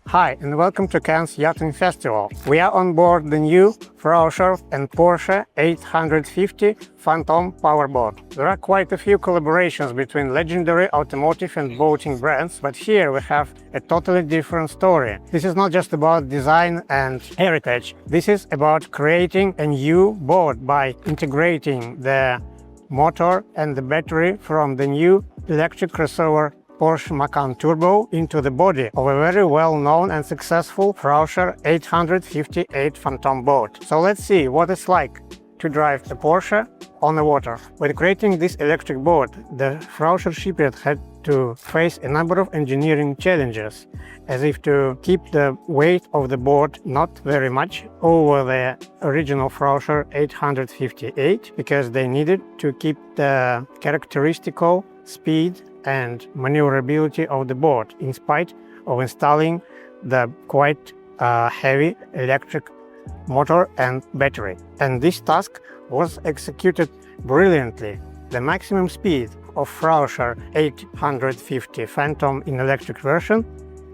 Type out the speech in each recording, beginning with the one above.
Hi and welcome to Cannes Yachting Festival. We are on board the new Frauscher and Porsche 850 Fantom powerboat. There are quite a few collaborations between legendary automotive and boating brands, but here we have a totally different story. This is not just about design and heritage. This is about creating a new boat by integrating the motor and the battery from the new electric crossover Porsche Macan Turbo into the body of a very well-known and successful Frauscher 858 Fantom boat. So let's see what it's like to drive a Porsche on the water. When creating this electric boat, the Frauscher shipyard had to face a number of engineering challenges, as if to keep the weight of the boat not very much over the original Frauscher 858, because they needed to keep the characteristical speed and maneuverability of the boat, in spite of installing the quite heavy electric motor and battery. And this task was executed brilliantly. The maximum speed of Frauscher 850 Fantom in electric version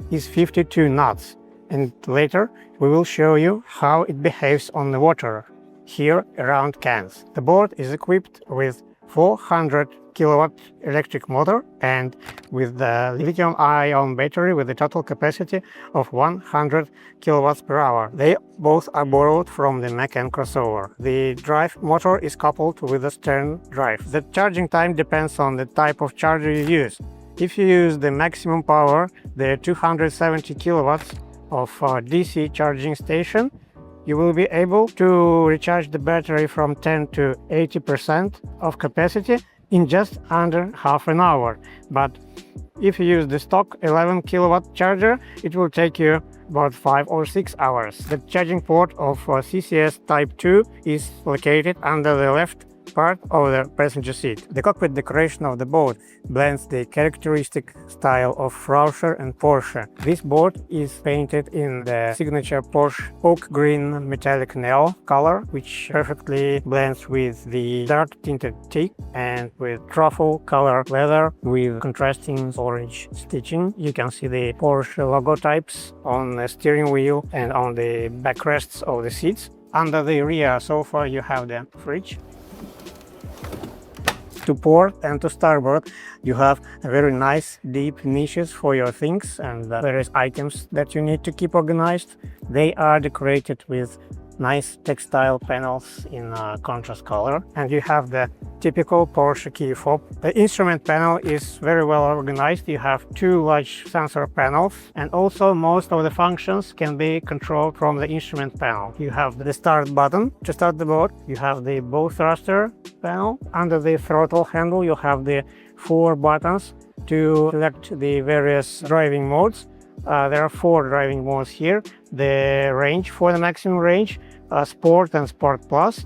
is 52 knots, and later we will show you how it behaves on the water here around Cannes. The boat is equipped with 400 kilowatt electric motor and with the lithium-ion battery with a total capacity of 100 kilowatts per hour. They both are borrowed from the Macan crossover. The drive motor is coupled with the stern drive. The charging time depends on the type of charger you use. If you use the maximum power, the 270 kilowatts of DC charging station, you will be able to recharge the battery from 10 to 80% of capacity in just under half an hour. But if you use the stock 11 kilowatt charger, it will take you about 5 or 6 hours. The charging port of CCS Type 2 is located under the left part of the passenger seat. The cockpit decoration of the boat blends the characteristic style of Frauscher and Porsche. This boat is painted in the signature Porsche oak green metallic neo color, which perfectly blends with the dark tinted teak and with truffle color leather with contrasting orange stitching. You can see the Porsche logo types on the steering wheel and on the backrests of the seats. Under the rear sofa you have the fridge. To port and to starboard, you have very nice deep niches for your things and various items that you need to keep organized. They are decorated with nice textile panels in contrast color, and you have the typical Porsche key fob. The instrument panel is very well organized. You have two large sensor panels, and also most of the functions can be controlled from the instrument panel. You have the start button to start the boat. You have the bow thruster panel. Under the throttle handle you have the 4 buttons to select the various driving modes. There are 4 driving modes here. The range for the maximum range, Sport and Sport Plus,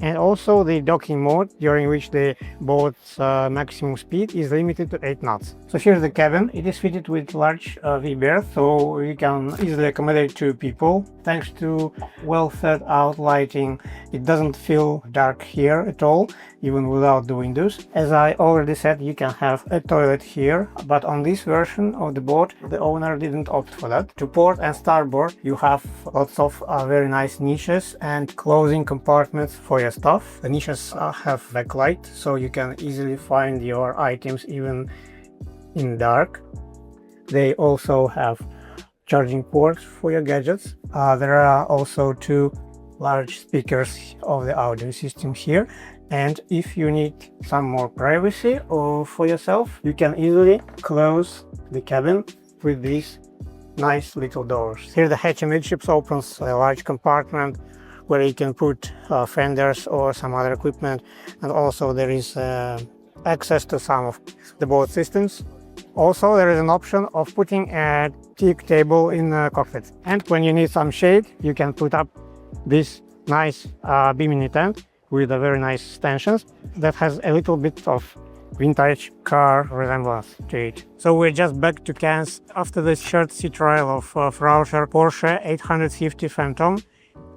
and also the docking mode, during which the boat's maximum speed is limited to 8 knots. So here's the cabin. It is fitted with large V-berth, so you can easily accommodate 2 people. Thanks to well set out lighting, it doesn't feel dark here at all, even without the windows. As I already said, you can have a toilet here, but on this version of the boat, the owner didn't opt for that. To port and starboard, you have lots of very nice niches and closing compartments for your stuff. The niches have backlight, so you can easily find your items even in dark. They also have charging ports for your gadgets. There are also 2 large speakers of the audio system here, and if you need some more privacy or for yourself, you can easily close the cabin with these nice little doors. Here the hatch amidships opens a large compartment where you can put fenders or some other equipment, and also there is access to some of the boat systems. Also there is an option of putting a teak table in the cockpit, and when you need some shade you can put up this nice bimini tent with a very nice stanchions that has a little bit of vintage car resemblance to it. So we're just back to Cannes after this short sea trial of Frauscher Porsche 850 Fantom.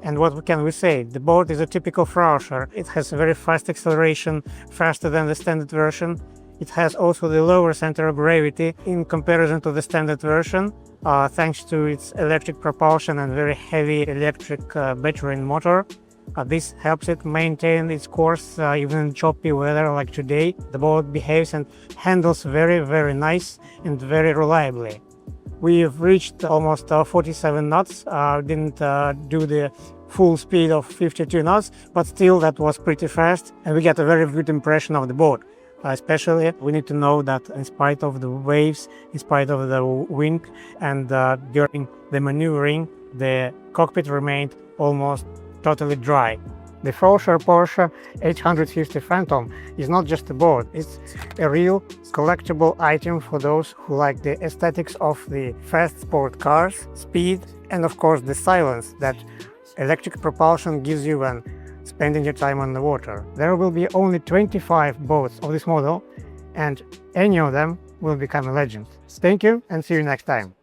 And what can we say? The boat is a typical Frauscher. It has a very fast acceleration, faster than the standard version. It has also the lower center of gravity in comparison to the standard version. thanks to its electric propulsion and very heavy electric battery motor. This helps it maintain its course even in choppy weather like today. The boat behaves and handles very nice and very reliably. We've reached almost 47 knots, didn't do the full speed of 52 knots, but still that was pretty fast, and we get a very good impression of the boat. Especially, we need to know that in spite of the waves, in spite of the wind, and during the maneuvering, the cockpit remained almost totally dry. The Frauscher Porsche 850 Fantom is not just a boat, it's a real collectible item for those who like the aesthetics of the fast sport cars, speed, and of course the silence that electric propulsion gives you when spending your time on the water. There will be only 25 boats of this model, and any of them will become a legend. Thank you, and see you next time.